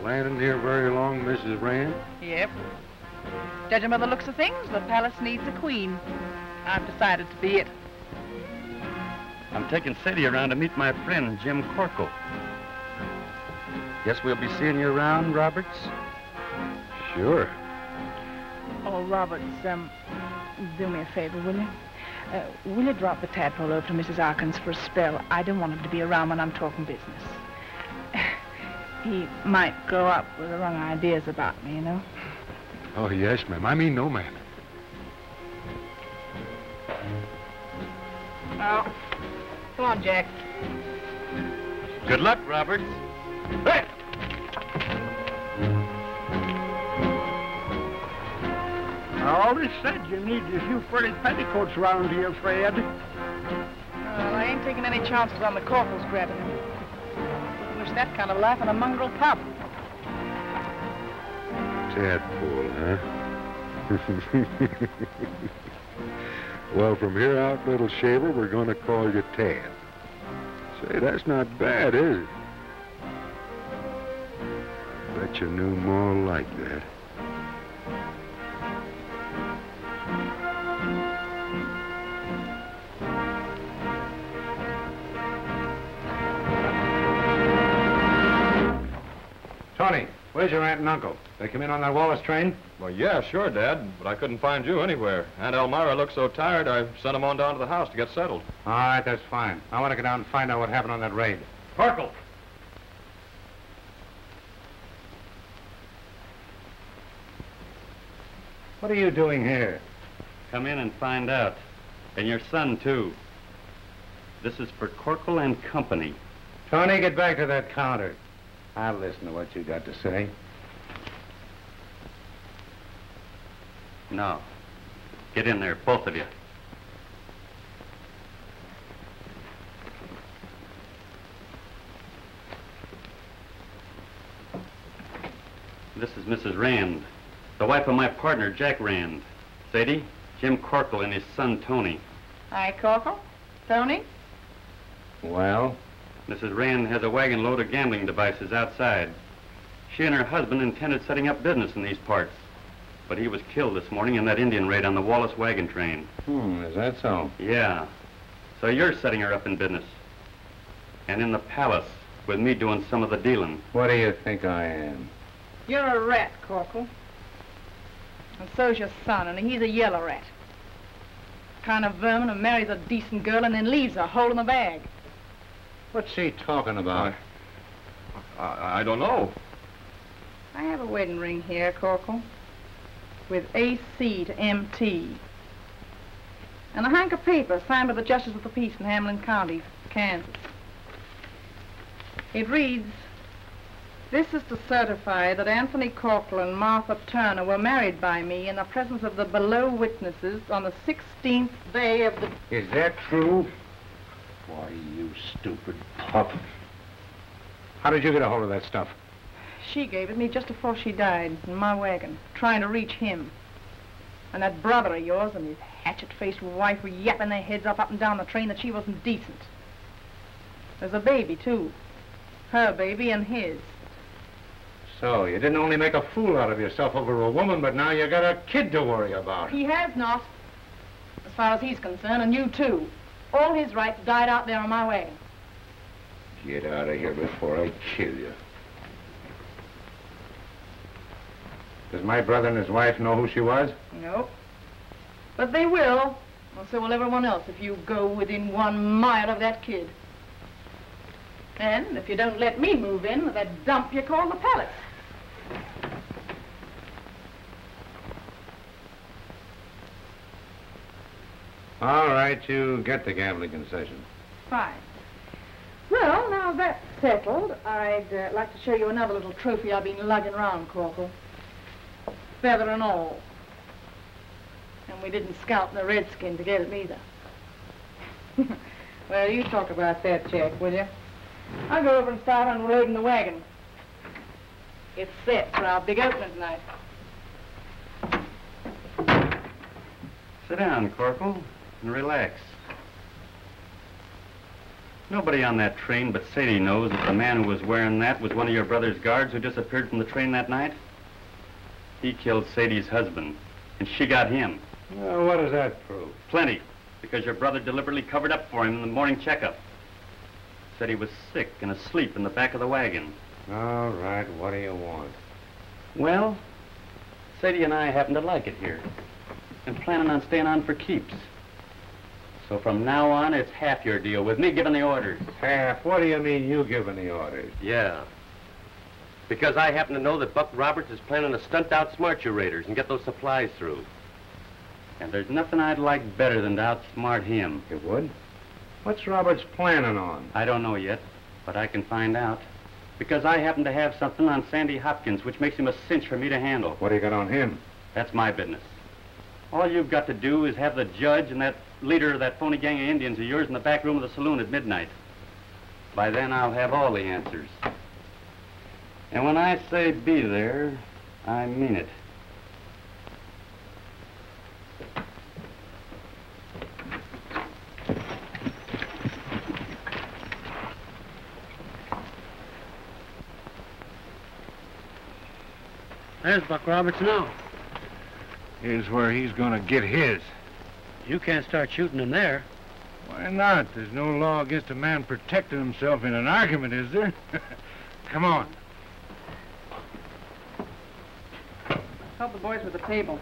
landing here very long, Mrs. Rand? Yep. Judging by the looks of things, the palace needs a queen. I've decided to be it. I'm taking Sadie around to meet my friend, Jim Corkle. Guess we'll be seeing you around, Roberts? Sure. Oh, Roberts, do me a favor, will you? Will you drop the tadpole over to Mrs. Harkins for a spell? I don't want him to be around when I'm talking business. He might grow up with the wrong ideas about me, you know? Oh, yes, ma'am. I mean, no, ma'am. Oh, come on, Jack. Good luck, Roberts. Hey! I always said you needed a few furry petticoats around here, Fred. Well, I ain't taking any chances on the Corkles grabbing him. Wish that kind of life in a mongrel pup. Tadpole, huh? Well, from here out, little shaver, we're going to call you Tad. Say, that's not bad, is it? I bet you knew more like that. Tony, where's your aunt and uncle? They come in on that Wallace train? Well, yeah, sure, Dad, but I couldn't find you anywhere. Aunt Elmira looked so tired, I sent them on down to the house to get settled. All right, that's fine. I want to go down and find out what happened on that raid. Corkle! What are you doing here? Come in and find out. And your son, too. This is for Corkle and Company. Tony, get back to that counter. I'll listen to what you got to say. No. Get in there, both of you. This is Mrs. Rand, the wife of my partner, Jack Rand. Sadie, Jim Corkle and his son, Tony. Hi, Corkle. Tony? Well? Mrs. Rand has a wagon load of gambling devices outside. She and her husband intended setting up business in these parts. But he was killed this morning in that Indian raid on the Wallace wagon train. Is that so? Yeah. So you're setting her up in business. And in the palace, with me doing some of the dealing. What do you think I am? You're a rat, Corkle. And so's your son, and he's a yellow rat. Kind of vermin who marries a decent girl and then leaves her holding the bag. What's she talking about? I don't know. I have a wedding ring here, Corkle, with AC to MT. And a hank of paper signed by the Justice of the Peace in Hamlin County, Kansas. It reads, "This is to certify that Anthony Corkle and Martha Turner were married by me in the presence of the below witnesses on the 16th day of the..." Is that true? Why, you stupid pup. How did you get a hold of that stuff? She gave it me just before she died, in my wagon, trying to reach him. And that brother of yours and his hatchet-faced wife were yapping their heads up and down the train that she wasn't decent. There's a baby, too. Her baby and his. So, you didn't only make a fool out of yourself over a woman, but now you got a kid to worry about. He has not, as far as he's concerned, and you too. All his rights died out there on my wagon. Get out of here before I kill you. Does my brother and his wife know who she was? No. But they will. Well, so will everyone else if you go within 1 mile of that kid. And if you don't let me move in with that dump you call the palace. All right, you get the gambling concession. Fine. Well, now that's settled, I'd like to show you another little trophy I've been lugging around, Corkle. Feather and all. And we didn't scalp the redskin to get it neither. Well, you talk about that, Jack, will you? I'll go over and start unloading the wagon. It's set for our big opening tonight. Sit down, Corkle, and relax. Nobody on that train but Sadie knows that the man who was wearing that was one of your brother's guards who disappeared from the train that night. He killed Sadie's husband, and she got him. Well, what does that prove? Plenty, because your brother deliberately covered up for him in the morning checkup. Said he was sick and asleep in the back of the wagon. All right, what do you want? Well, Sadie and I happen to like it here, and planning on staying on for keeps. So from now on, it's half your deal, with me giving the orders. Half? What do you mean you giving the orders? Yeah. Because I happen to know that Buck Roberts is planning to stunt outsmart your raiders and get those supplies through. And there's nothing I'd like better than to outsmart him. You would? What's Roberts planning on? I don't know yet, but I can find out. Because I happen to have something on Sandy Hopkins, which makes him a cinch for me to handle. What do you got on him? That's my business. All you've got to do is have the judge and that leader of that phony gang of Indians of yours in the back room of the saloon at midnight. By then, I'll have all the answers. And when I say be there, I mean it. There's Buck Roberts now. Here's where he's gonna get his. You can't start shooting him there. Why not? There's no law against a man protecting himself in an argument, is there? Come on. Help the boys with the table.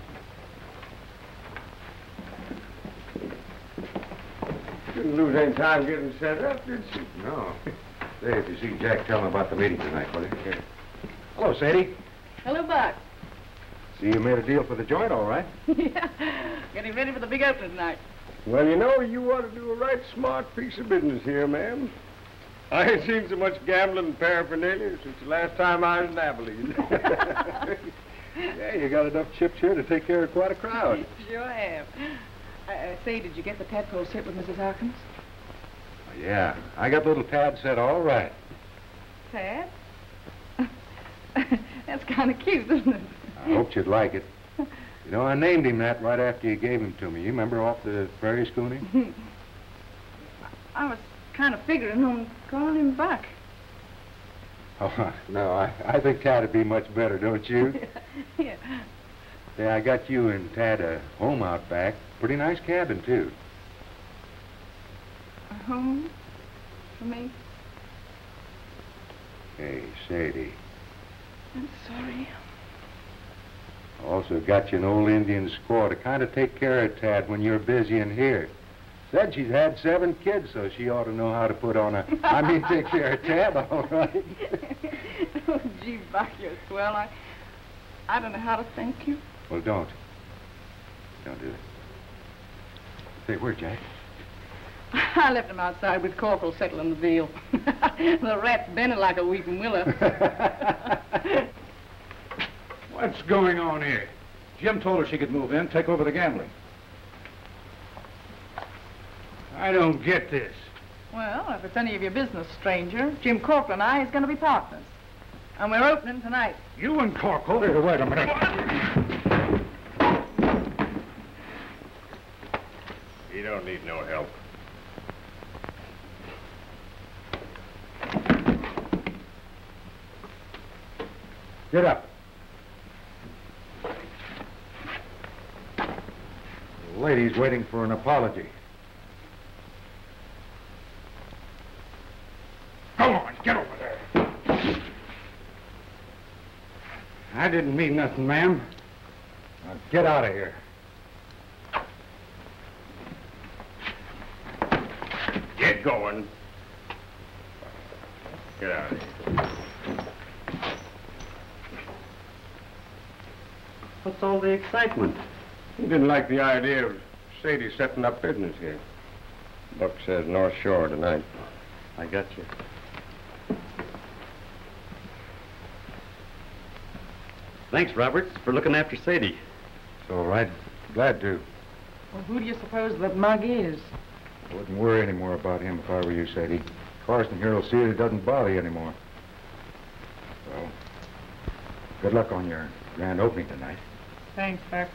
Didn't lose any time getting set up, did she? No. Say, if you see Jack, tell him about the meeting tonight, will you? Here. Hello, Sadie. Hello, Buck. See, you made a deal for the joint, all right? Yeah, getting ready for the big opening tonight. Well, you know, you ought to do a right smart piece of business here, ma'am. I ain't seen so much gambling and paraphernalia since the last time I was in Abilene. Yeah, you got enough chips here to take care of quite a crowd. Sure have. Say, did you get the tadpole set with Mrs. Hopkins? Yeah, I got little Tad set all right. Tad? That's kind of cute, isn't it? I hoped you'd like it. You know, I named him that right after you gave him to me. You remember off the prairie schooning? I was kind of figuring on calling him Buck. Oh, no, I think Tad would be much better, don't you? Yeah. Yeah, I got you and Tad a home out back. Pretty nice cabin, too. A home for me? Hey, Sadie. I'm sorry. Also got you an old Indian squaw to kind of take care of Tad when you're busy in here. Said she's had 7 kids, so she ought to know how to put on take care of Tad, all right. Oh, gee, Buck, you're swell. I don't know how to thank you. Well, don't. Don't do that. Say, where's Jack? I left him outside with Corkle settling the deal. The rat's bending like a weeping willow. What's going on here? Jim told her she could move in, take over the gambling. I don't get this. Well, if it's any of your business, stranger, Jim Corkle and I is going to be partners. And we're opening tonight. You and Corkle? Here, wait a minute. He don't need no help. Get up. The lady's waiting for an apology. Go on, get over there. I didn't mean nothing, ma'am. Now get out of here. Get going. Get out of here. What's all the excitement? He didn't like the idea of Sadie setting up business here. Buck says North Shore tonight. I got you. Thanks, Roberts, for looking after Sadie. It's all right. Glad to. Well, who do you suppose that mug is? I wouldn't worry any more about him if I were you, Sadie. Carson here will see that it doesn't bother you anymore. Well, good luck on your grand opening tonight. Thanks, Buck.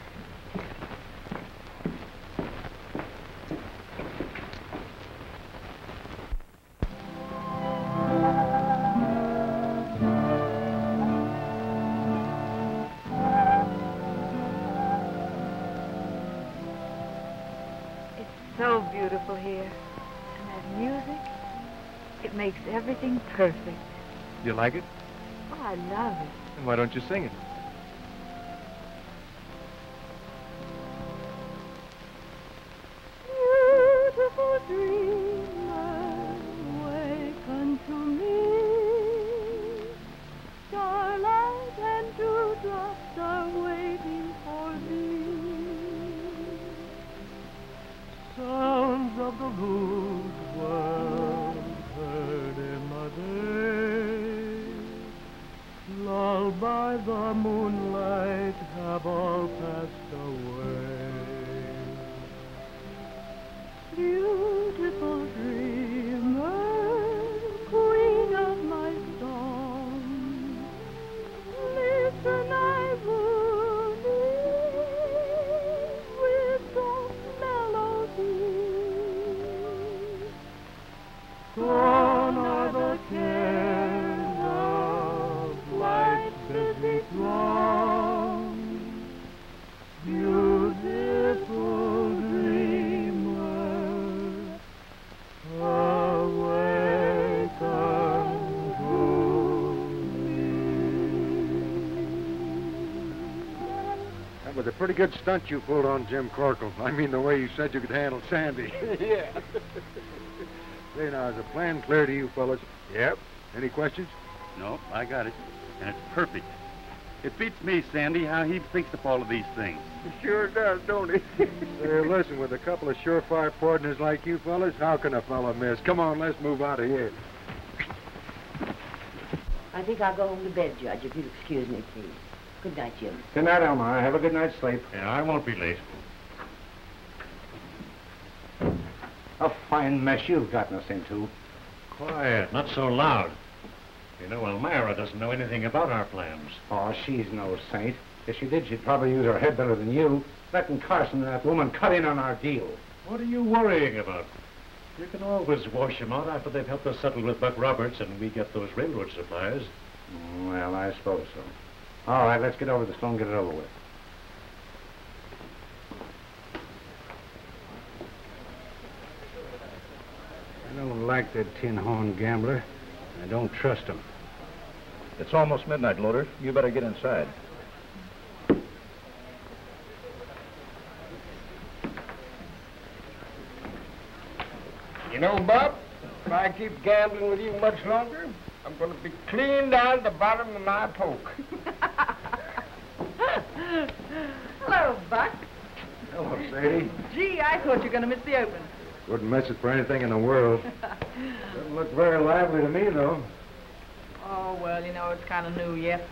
So beautiful here. And that music, it makes everything perfect. You like it? Oh, I love it. Then why don't you sing it? Beautiful dreamer, waken to me. Starlight and dewdrops are waiting for thee. Sounds of the rude world heard in the day, lulled by the moonlight, have all passed away. Beautiful dreamer, queen of my song, listen, I woo thee with soft melody. Gone are the cares of life's busy throng. Beautiful dreamer, awaken to me. That was a pretty good stunt you pulled on Jim Corkle. I mean the way you said you could handle Sandy. Yeah. Say now, is the plan clear to you fellas? Yep. Any questions? No, I got it. And it's perfect. It beats me, Sandy, how he thinks up all of these things. He sure does, don't he? Say, listen, with a couple of surefire partners like you fellas, how can a fella miss? Come on, let's move out of here. I think I'll go home to bed, Judge, if you'll excuse me, please. Good night, Jim. Good night, Elmira. Have a good night's sleep. Yeah, I won't be late. A fine mess you've gotten us into. Quiet, not so loud. You know, Elmira doesn't know anything about our plans. Oh, she's no saint. If she did, she'd probably use her head better than you. Letting Carson and that woman cut in on our deal. What are you worrying about? You can always wash them out after they've helped us settle with Buck Roberts and we get those railroad supplies. Well, I suppose so. All right, let's get over this phone and get it over with. I don't like that tin-horn gambler. I don't trust him. It's almost midnight, Loder. You better get inside. You know, Bob, if I keep gambling with you much longer, I'm going to be clean down to the bottom of my poke. Hello, Buck. Hello, Sadie. Gee, I thought you were going to miss the open. Wouldn't miss it for anything in the world. Doesn't look very lively to me, though. Oh, well, you know, it's kind of new yet.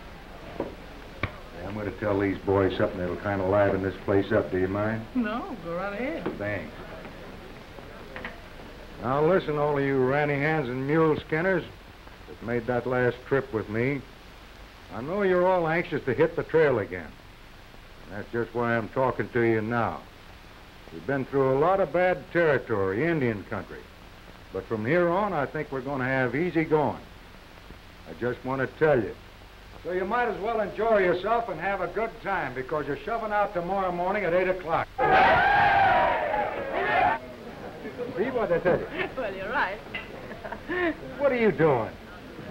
Hey, I'm going to tell these boys something that'll kind of liven this place up. Do you mind? No, go right ahead. Thanks. Now, listen, all of you ranny hands and mule skinners that made that last trip with me. I know you're all anxious to hit the trail again. That's just why I'm talking to you now. We've been through a lot of bad territory, Indian country. But from here on, I think we're going to have easy going. I just want to tell you, So you might as well enjoy yourself and have a good time because you're shoving out tomorrow morning at 8 o'clock. See what I tell you? Well, you're right. What are you doing?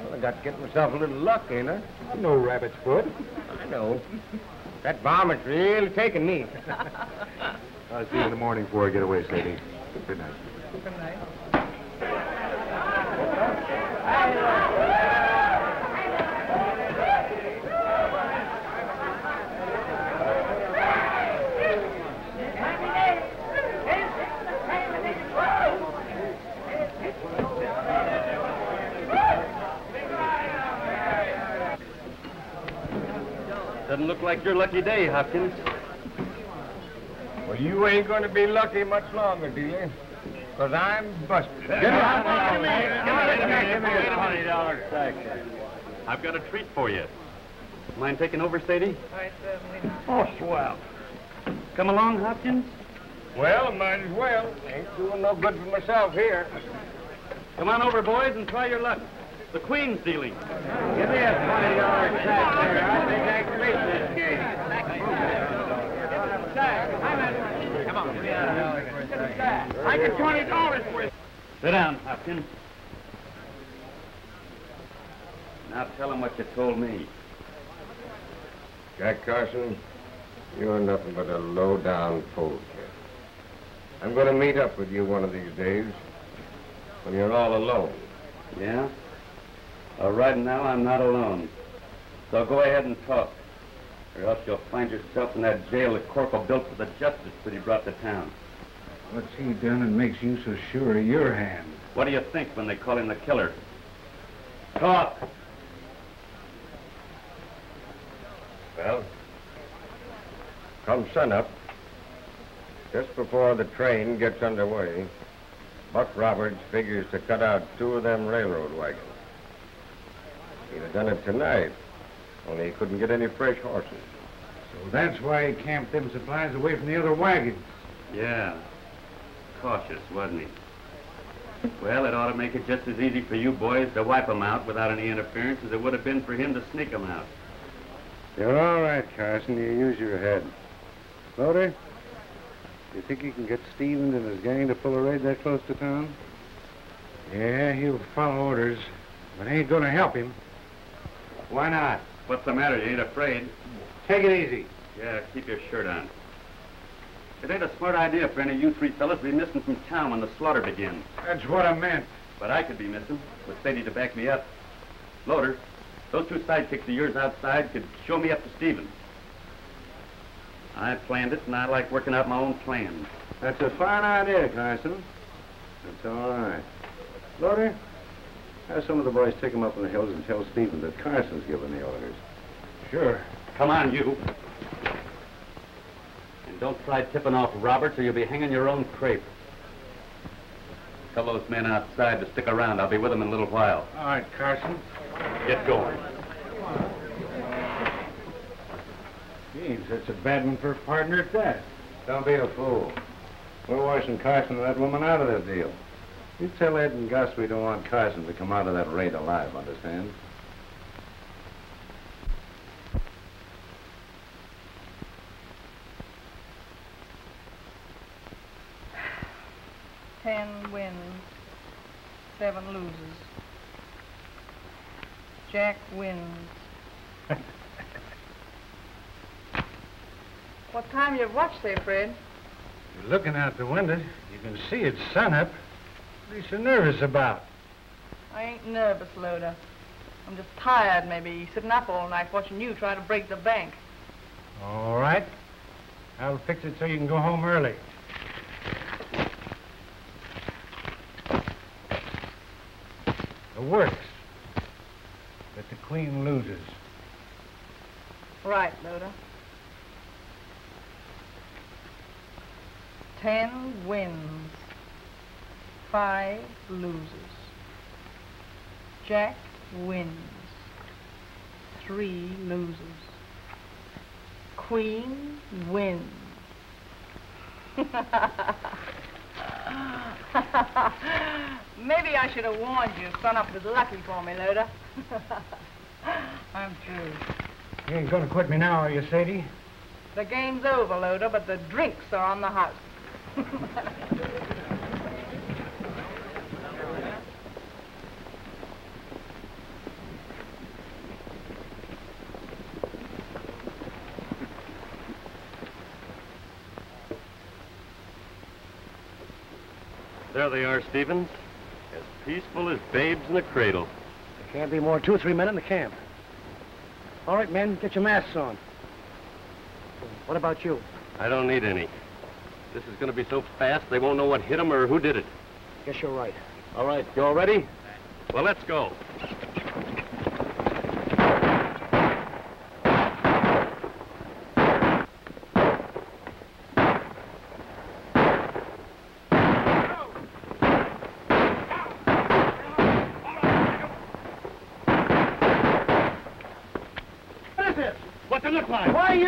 Well, I got to get myself a little luck, ain't I? I'm no rabbit's foot. I know. That varmint's really taking me. I'll see you in the morning before I get away, Sadie. Good night. Good night. Doesn't look like your lucky day, Hopkins. Well, you ain't going to be lucky much longer, dealer, because I'm busted. Give me $20 sack. I've got a treat for you. Mind taking over, Sadie? Right, certainly. Oh, swell. Come along, Hopkins. Well, might as well. Ain't doing no good for myself here. Come on over, boys, and try your luck. The Queen's dealing. Give me a $20 sack there. I think I can beat this game. Come on. I get $20 for it. Sit down, Hopkins. Now tell him what you told me. Jack Carson, you're nothing but a low-down fool kid. I'm going to meet up with you one of these days when you're all alone. Yeah? Well, right now I'm not alone. So go ahead and talk. Or else you'll find yourself in that jail that Corkle built for the justice that he brought to town. What's he done that makes you so sure of your hand? What do you think when they call him the killer? Talk! Well, come sunup, just before the train gets underway, Buck Roberts figures to cut out 2 of them railroad wagons. He'd have done it tonight, only he couldn't get any fresh horses. So that's why he camped them supplies away from the other wagons. Yeah. Cautious, wasn't he? Well, it ought to make it just as easy for you boys to wipe them out without any interference as it would have been for him to sneak them out. You're all right, Carson. You use your head. Loder, you think you can get Stevens and his gang to pull a raid that close to town? Yeah, he'll follow orders, but I ain't gonna help him. Why not? What's the matter? You ain't afraid? Take it easy. Yeah, keep your shirt on. It ain't a smart idea for any of you 3 fellas to be missing from town when the slaughter begins. That's what I meant. But I could be missing, with Sadie to back me up. Loder, those 2 sidekicks of yours outside could show me up to Stevens. I planned it, and I like working out my own plans. That's a fine idea, Carson. That's all right. Loder, have some of the boys take him up in the hills and tell Stevens that Carson's giving the orders. Sure. Come on, you. And don't try tipping off Roberts or you'll be hanging your own crepe. Tell those men outside to stick around. I'll be with them in a little while. All right, Carson. Get going. He ain't such a bad one for a partner at that. Don't be a fool. We're washing Carson and that woman out of this deal. You tell Ed and Gus we don't want Carson to come out of that raid alive, understand? Ten wins, 7 loses. Jack wins. What time your watch say, Fred? You're looking out the window. You can see it's sunup. What are you so nervous about? I ain't nervous, Loder. I'm just tired, maybe, sitting up all night watching you try to break the bank. All right. I'll fix it so you can go home early. It works. But the Queen loses. Right, Loder. 10 wins, 5 loses. Jack wins, 3 loses. Queen wins. Maybe I should have warned you. Sunup was lucky for me, Loder. I'm through. You ain't gonna quit me now, are you, Sadie? The game's over, Loder, but the drinks are on the house. There they are, Stevens. As peaceful as babes in a cradle. There can't be more than 2 or 3 men in the camp. All right, men, get your masks on. What about you? I don't need any. This is going to be so fast, they won't know what hit them or who did it. Guess you're right. All right, you all ready? Well, let's go. What's it look like? Why are you...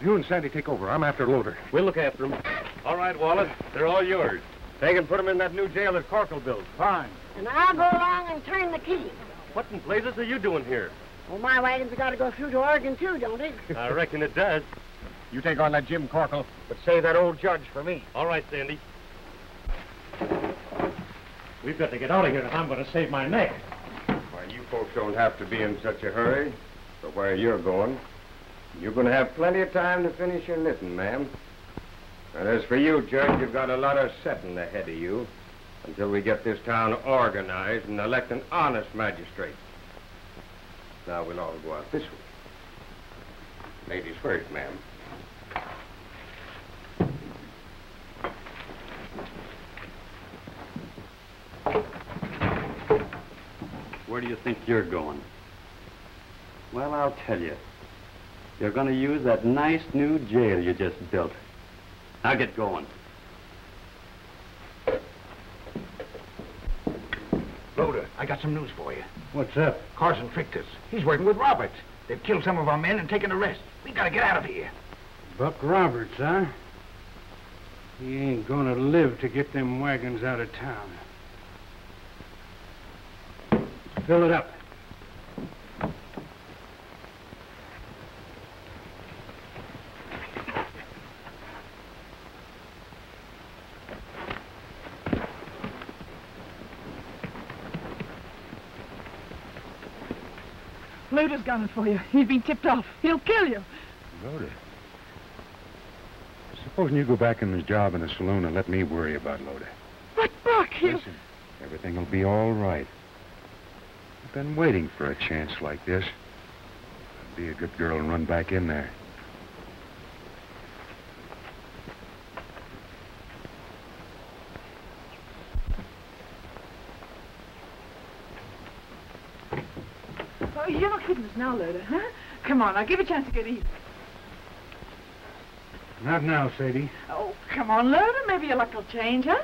You and Sandy take over. I'm after Loder. We'll look after them. All right, Wallace. They're all yours. Take and put them in that new jail that Corkle built. Fine. And I'll go along and turn the key. What in blazes are you doing here? Well, my wagon's got to go through to Oregon, too, don't it? I reckon it does. You take on that Jim Corkle, but save that old judge for me. All right, Sandy. We've got to get out of here if I'm going to save my neck. Why, you folks don't have to be in such a hurry. But where you're going, you're going to have plenty of time to finish your knitting, ma'am. And as for you, Judge, you've got a lot of setting ahead of you until we get this town organized and elect an honest magistrate. Now we'll all go out this way. Ladies first, ma'am. Where do you think you're going? Well, I'll tell you. You're going to use that nice new jail you just built. Now get going. Loder, I got some news for you. What's up? Carson tricked us. He's working with Roberts. They've killed some of our men and taken a rest. We gotta get out of here. Buck Roberts, huh? He ain't gonna live to get them wagons out of town. Fill it up. Loder's got it for you. He's been tipped off. He'll kill you. Loder. Supposing you go back in this job in the saloon and let me worry about Loder. But, Buck, Listen, everything will be all right. I've been waiting for a chance like this. I'd be a good girl and run back in there. Oh, you're not kidding us now, Loder, huh? Come on, I'll give you a chance to get even. Not now, Sadie. Oh, come on, Loder. Maybe your luck will change, huh?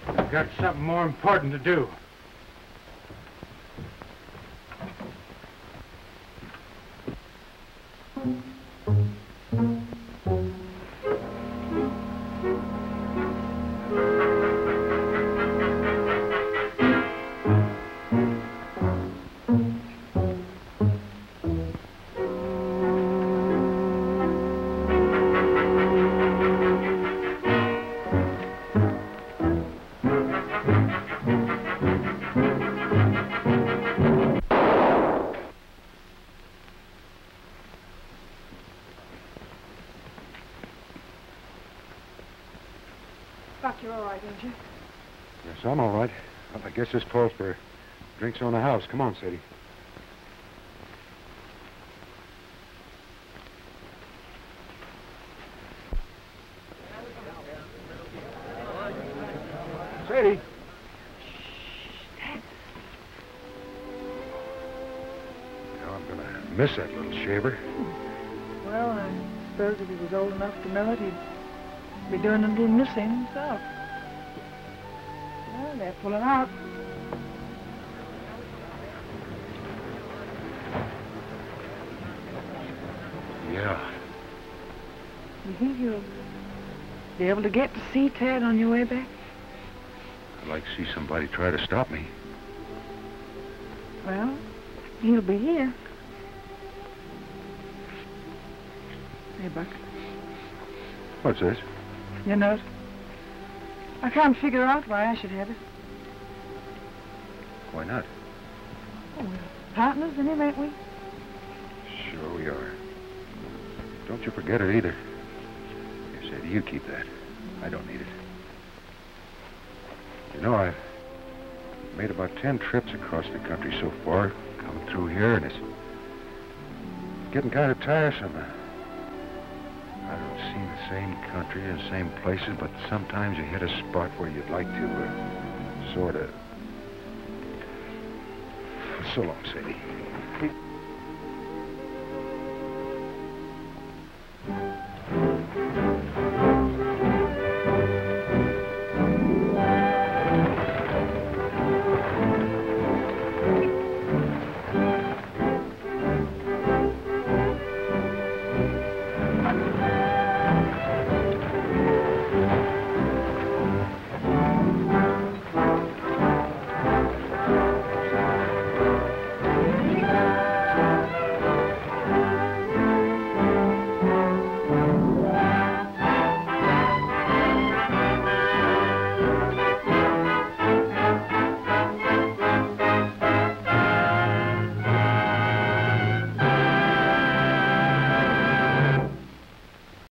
I've got something more important to do. Buck, you're all right, aren't you? Yes, I'm all right. Well, I guess this calls for drinks on the house. Come on, Sadie. Sadie. Now I'm gonna miss that little shaver. Well, I suppose if he was old enough to know it, he'd be doing a little missing himself. Well, they're pulling out. Yeah. You think you'll be able to get to see Ted on your way back? I'd like to see somebody try to stop me. Well, he'll be here. Hey, Buck. What's this? Your note. I can't figure out why I should have it. Why not? Oh, we're partners in him, ain't we? Sure we are. Don't you forget it either. You said you keep that. I don't need it. You know, I've made about 10 trips across the country so far, coming through here, and it's getting kind of tiresome. I don't see the same country and same places, but sometimes you hit a spot where you'd like to, sort of. So long, Sadie.